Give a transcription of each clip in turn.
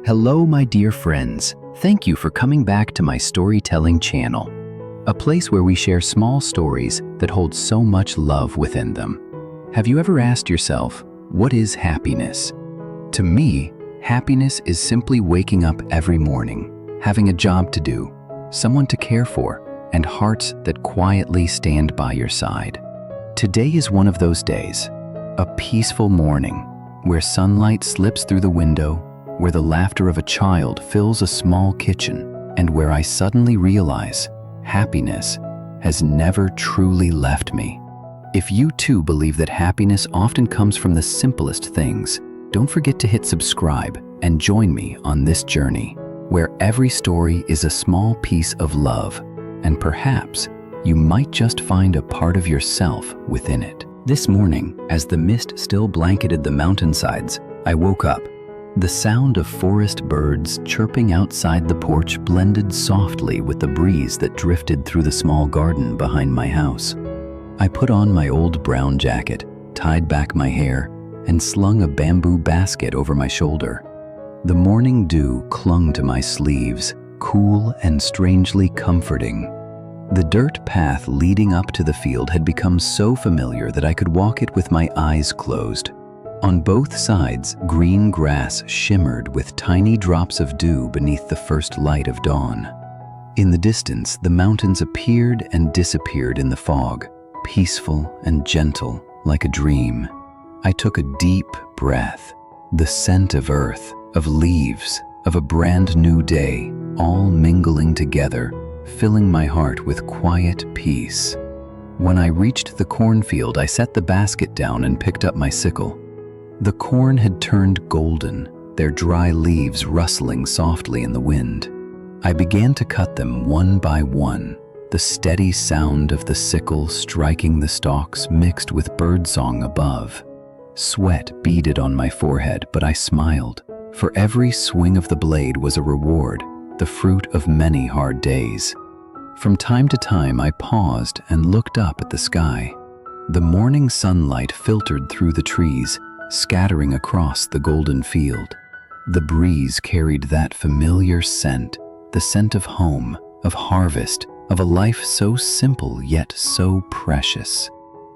Hello, my dear friends. Thank you for coming back to my storytelling channel, a place where we share small stories that hold so much love within them. Have you ever asked yourself, what is happiness? To me, happiness is simply waking up every morning, having a job to do, someone to care for, and hearts that quietly stand by your side. Today is one of those days, a peaceful morning where sunlight slips through the window, where the laughter of a child fills a small kitchen, and where I suddenly realize happiness has never truly left me. If you too believe that happiness often comes from the simplest things, don't forget to hit subscribe and join me on this journey, where every story is a small piece of love, and perhaps you might just find a part of yourself within it. This morning, as the mist still blanketed the mountainsides, I woke up. The sound of forest birds chirping outside the porch blended softly with the breeze that drifted through the small garden behind my house. I put on my old brown jacket, tied back my hair, and slung a bamboo basket over my shoulder. The morning dew clung to my sleeves, cool and strangely comforting. The dirt path leading up to the field had become so familiar that I could walk it with my eyes closed. On both sides, green grass shimmered with tiny drops of dew beneath the first light of dawn. In the distance, the mountains appeared and disappeared in the fog, peaceful and gentle, like a dream. I took a deep breath. The scent of earth, of leaves, of a brand new day, all mingling together, filling my heart with quiet peace. When I reached the cornfield, I set the basket down and picked up my sickle. The corn had turned golden, their dry leaves rustling softly in the wind. I began to cut them one by one, the steady sound of the sickle striking the stalks mixed with birdsong above. Sweat beaded on my forehead, but I smiled, for every swing of the blade was a reward, the fruit of many hard days. From time to time, I paused and looked up at the sky. The morning sunlight filtered through the trees, scattering across the golden field. The breeze carried that familiar scent, the scent of home, of harvest, of a life so simple yet so precious.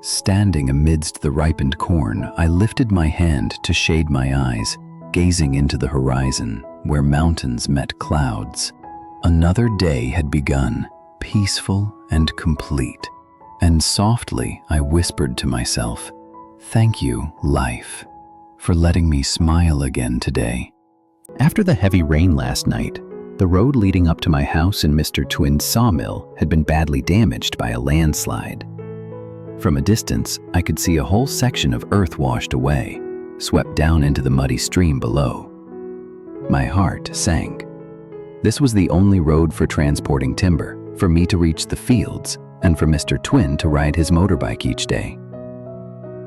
Standing amidst the ripened corn, I lifted my hand to shade my eyes, gazing into the horizon, where mountains met clouds. Another day had begun, peaceful and complete. And softly I whispered to myself, "Thank you, life, for letting me smile again today." After the heavy rain last night, the road leading up to my house in Mr. Twin's sawmill had been badly damaged by a landslide. From a distance, I could see a whole section of earth washed away, swept down into the muddy stream below. My heart sank. This was the only road for transporting timber, for me to reach the fields, and for Mr. Twin to ride his motorbike each day.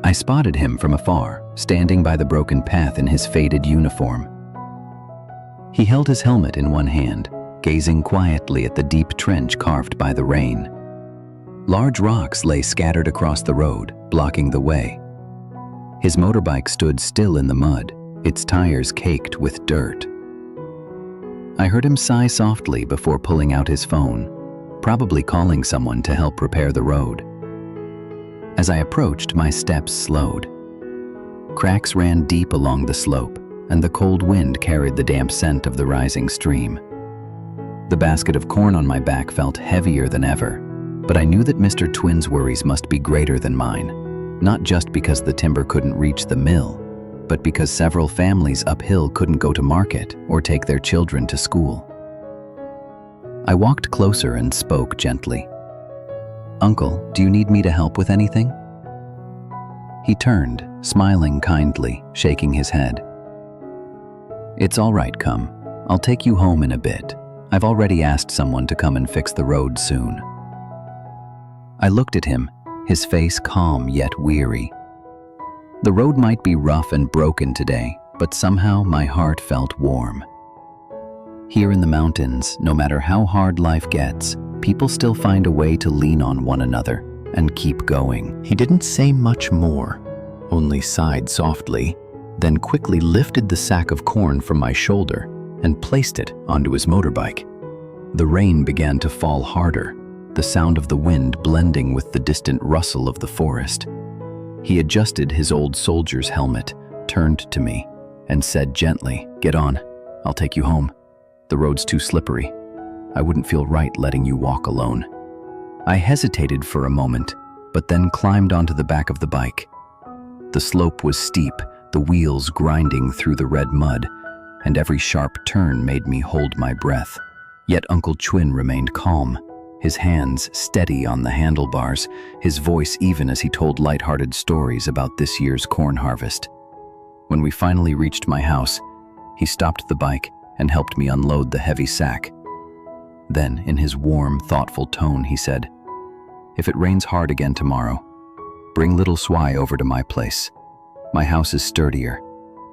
I spotted him from afar, standing by the broken path in his faded uniform. He held his helmet in one hand, gazing quietly at the deep trench carved by the rain. Large rocks lay scattered across the road, blocking the way. His motorbike stood still in the mud, its tires caked with dirt. I heard him sigh softly before pulling out his phone, probably calling someone to help repair the road. As I approached, my steps slowed. Cracks ran deep along the slope, and the cold wind carried the damp scent of the rising stream. The basket of corn on my back felt heavier than ever, but I knew that Mr. Twin's worries must be greater than mine, not just because the timber couldn't reach the mill, but because several families uphill couldn't go to market or take their children to school. I walked closer and spoke gently. "Uncle, do you need me to help with anything?" He turned, smiling kindly, shaking his head. "It's all right, come. I'll take you home in a bit. I've already asked someone to come and fix the road soon." I looked at him, his face calm yet weary. The road might be rough and broken today, but somehow my heart felt warm. Here in the mountains, no matter how hard life gets, people still find a way to lean on one another and keep going. He didn't say much more, only sighed softly, then quickly lifted the sack of corn from my shoulder and placed it onto his motorbike. The rain began to fall harder, the sound of the wind blending with the distant rustle of the forest. He adjusted his old soldier's helmet, turned to me, and said gently, "Get on, I'll take you home. The road's too slippery. I wouldn't feel right letting you walk alone." I hesitated for a moment, but then climbed onto the back of the bike. The slope was steep, the wheels grinding through the red mud, and every sharp turn made me hold my breath. Yet Uncle Chwin remained calm, his hands steady on the handlebars, his voice even as he told light-hearted stories about this year's corn harvest. When we finally reached my house, he stopped the bike and helped me unload the heavy sack. Then, in his warm, thoughtful tone, he said, "If it rains hard again tomorrow, bring little Swai over to my place. My house is sturdier.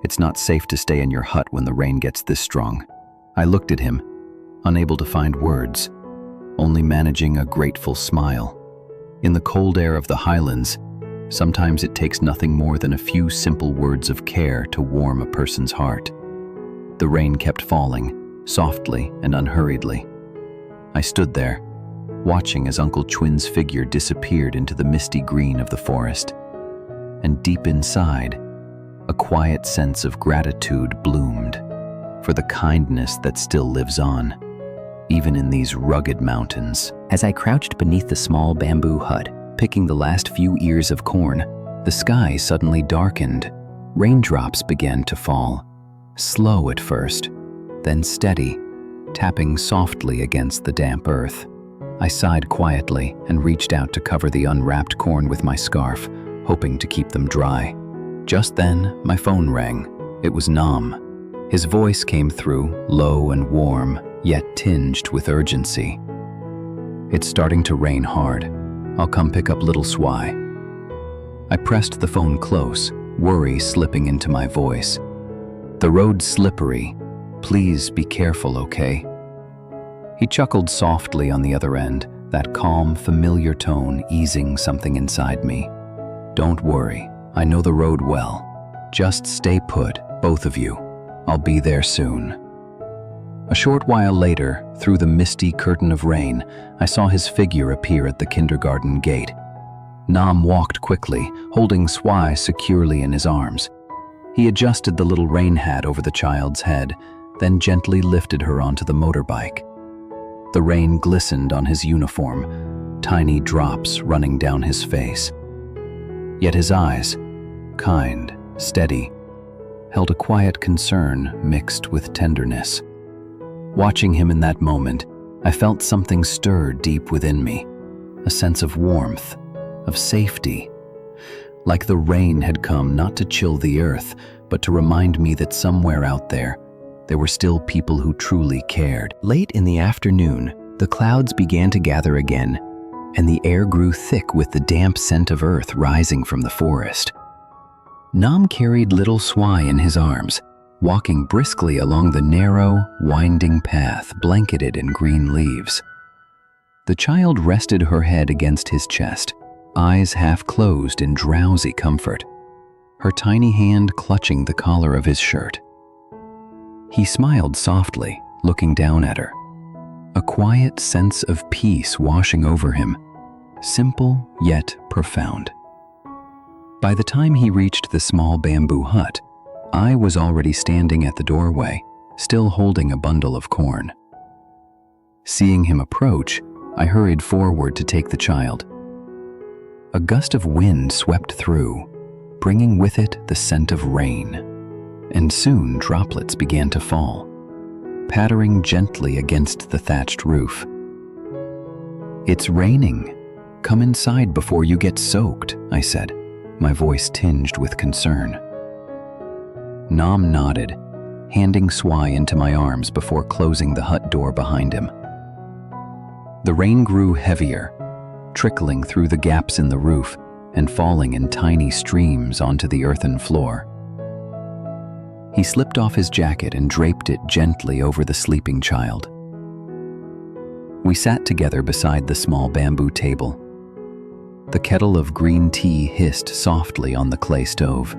It's not safe to stay in your hut when the rain gets this strong." I looked at him, unable to find words, only managing a grateful smile. In the cold air of the highlands, sometimes it takes nothing more than a few simple words of care to warm a person's heart. The rain kept falling, softly and unhurriedly. I stood there, watching as Uncle Chwin's figure disappeared into the misty green of the forest. And deep inside, a quiet sense of gratitude bloomed for the kindness that still lives on, even in these rugged mountains. As I crouched beneath the small bamboo hut, picking the last few ears of corn, the sky suddenly darkened. Raindrops began to fall, slow at first, then steady, tapping softly against the damp earth. I sighed quietly and reached out to cover the unwrapped corn with my scarf, hoping to keep them dry. Just then, my phone rang. It was Nam. His voice came through, low and warm, yet tinged with urgency. "It's starting to rain hard. I'll come pick up little Swai." I pressed the phone close, worry slipping into my voice. "The road's slippery. Please be careful, okay?" He chuckled softly on the other end, that calm, familiar tone easing something inside me. "Don't worry, I know the road well. Just stay put, both of you. I'll be there soon." A short while later, through the misty curtain of rain, I saw his figure appear at the kindergarten gate. Nam walked quickly, holding Swai securely in his arms. He adjusted the little rain hat over the child's head, then gently lifted her onto the motorbike. The rain glistened on his uniform, tiny drops running down his face. Yet his eyes, kind, steady, held a quiet concern mixed with tenderness. Watching him in that moment, I felt something stir deep within me, a sense of warmth, of safety. Like the rain had come not to chill the earth, but to remind me that somewhere out there were still people who truly cared. Late in the afternoon, the clouds began to gather again, and the air grew thick with the damp scent of earth rising from the forest. Nam carried little Swai in his arms, walking briskly along the narrow, winding path blanketed in green leaves. The child rested her head against his chest, eyes half closed in drowsy comfort, her tiny hand clutching the collar of his shirt. He smiled softly, looking down at her, a quiet sense of peace washing over him, simple yet profound. By the time he reached the small bamboo hut, I was already standing at the doorway, still holding a bundle of corn. Seeing him approach, I hurried forward to take the child. A gust of wind swept through, bringing with it the scent of rain, and soon droplets began to fall, pattering gently against the thatched roof. "It's raining. Come inside before you get soaked," I said, my voice tinged with concern. Nam nodded, handing Swai into my arms before closing the hut door behind him. The rain grew heavier, trickling through the gaps in the roof and falling in tiny streams onto the earthen floor. He slipped off his jacket and draped it gently over the sleeping child. We sat together beside the small bamboo table. The kettle of green tea hissed softly on the clay stove.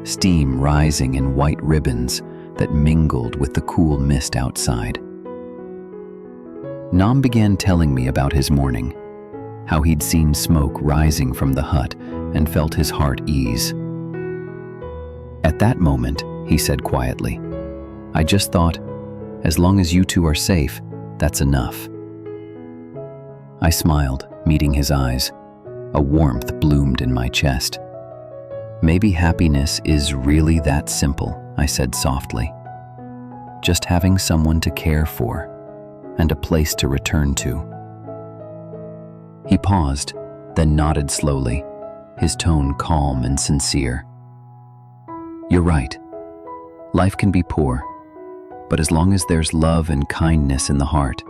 steam rising in white ribbons that mingled with the cool mist outside. Nam began telling me about his morning, how he'd seen smoke rising from the hut and felt his heart ease. At that moment, he said quietly, "I just thought, as long as you two are safe, that's enough." I smiled, meeting his eyes. A warmth bloomed in my chest. "Maybe happiness is really that simple," I said softly. "Just having someone to care for and a place to return to." He paused, then nodded slowly, his tone calm and sincere. "You're right. Life can be poor, but as long as there's love and kindness in the heart,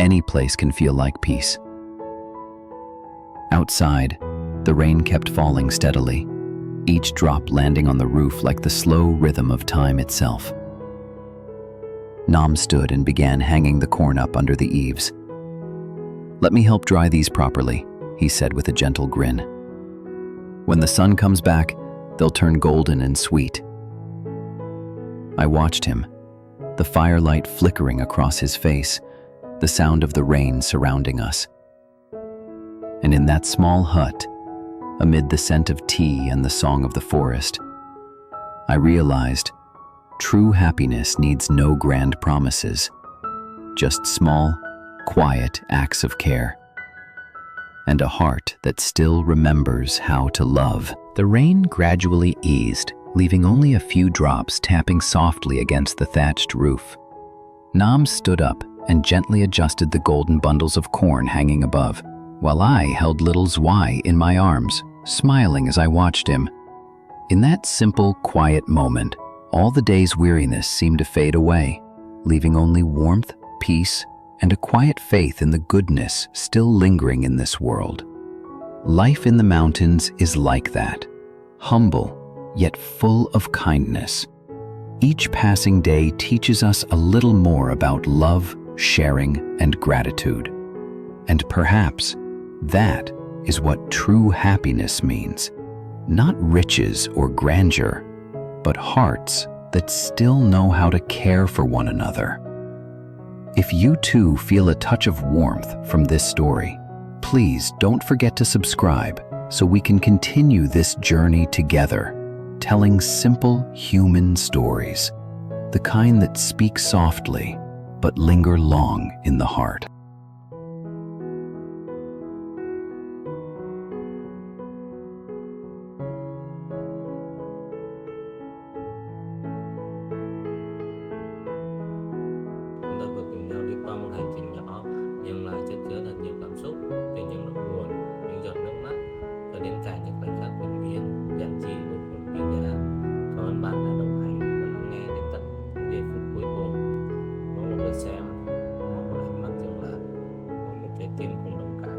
any place can feel like peace." Outside, the rain kept falling steadily, each drop landing on the roof like the slow rhythm of time itself. Nam stood and began hanging the corn up under the eaves. "Let me help dry these properly," he said with a gentle grin. "When the sun comes back, they'll turn golden and sweet." I watched him, the firelight flickering across his face, the sound of the rain surrounding us. And in that small hut, amid the scent of tea and the song of the forest, I realized true happiness needs no grand promises, just small, quiet acts of care, and a heart that still remembers how to love. The rain gradually eased, leaving only a few drops tapping softly against the thatched roof. Nam stood up and gently adjusted the golden bundles of corn hanging above, while I held little Zwei in my arms, smiling as I watched him. In that simple, quiet moment, all the day's weariness seemed to fade away, leaving only warmth, peace, and a quiet faith in the goodness still lingering in this world. Life in the mountains is like that, humble, yet full of kindness. Each passing day teaches us a little more about love, sharing, and gratitude. And perhaps that is what true happiness means. Not riches or grandeur, but hearts that still know how to care for one another. If you too feel a touch of warmth from this story, please don't forget to subscribe so we can continue this journey together, telling simple human stories, the kind that speak softly but linger long in the heart. Chúng ta vừa cùng nhau đi qua một hành trình nhỏ nhưng lại chất chứa thật nhiều cảm xúc, từ những nỗi buồn, những giọt nước mắt cho đến cả những khoảnh khắc bình yên, giản dị vô cùng quý giá. Cảm ơn bạn đã đồng hành và lắng nghe đến tận những giây phút cuối cùng. Mỗi một lượt xem, mỗi một ánh mắt dừng lại, mỗi một trái tim cùng đồng cảm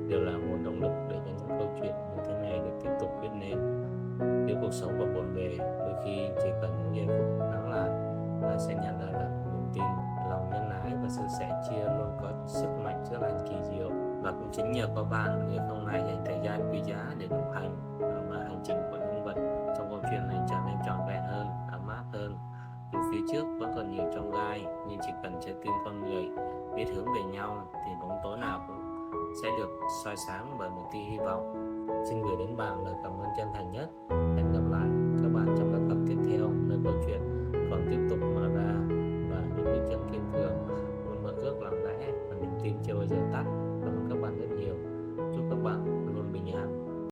đều là nguồn động lực để cho những câu chuyện như thế này được tiếp tục viết nên. Nếu cuộc sống còn bộn bề, đôi khi chỉ cần những giây phút lắng lại là sẽ nhận ra rằng niềm tin, lòng nhân ái và sự sẻ chia luôn có sức mạnh chữa lành kỳ diệu. Và cũng chính nhờ có bạn, người không này dành thời gian quý giá để đồng hành, mà hành trình của nhân vật trong câu chuyện này trở nên trọn vẹn hơn, ấm áp hơn. Dù phía trước vẫn còn nhiều chông gai, nhưng chỉ cần trái tim con người biết hướng về nhau thì bóng tối nào cũng sẽ được soi sáng bởi một tia hy vọng. Xin gửi đến bạn lời cảm ơn chân thành nhất. Hẹn gặp lại các bạn trong các tập tiếp theo, nơi câu chuyện còn tiếp tục mở ra và những bước chân kiên cường luôn mơ ước lặng lẽ và niềm tin chưa bao giờ tắt.